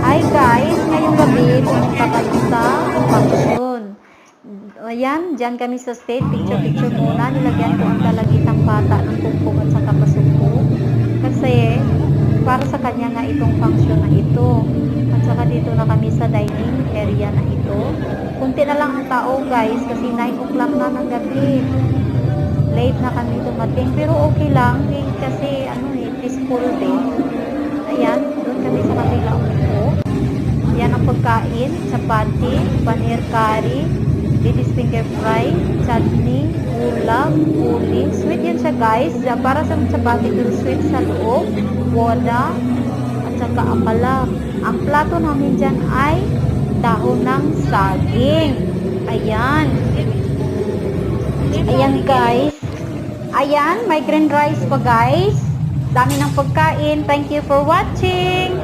Hi guys, ngayong gabi pumunta kami sa function. Ayan, dyan kami sa state, picture-picture muna. Nilagyan ko ang dalagitang bata ng pungpong at saka pasuko. Kasi, para sa kanya nga itong function na ito. At saka dito na kami sa dining area na ito. Kunti na lang ang tao guys, kasi 9 o'clock na ng gabi. Late na kami dumating, pero okay lang. Kasi, peaceful din. Ayan, doon kami sa kabila upo. Yan ang pagkain, chapati, paneer curry, ladies finger fry, chutney, ulam, uli. Sweet yan siya guys. Para sa chapati, pero sweet sa loob, wada, at saka apala. Ang plato namin dyan ay dahon ng saging. Ayan. Ayan guys. Ayan, may green rice pa guys. Dami ng pagkain. Thank you for watching.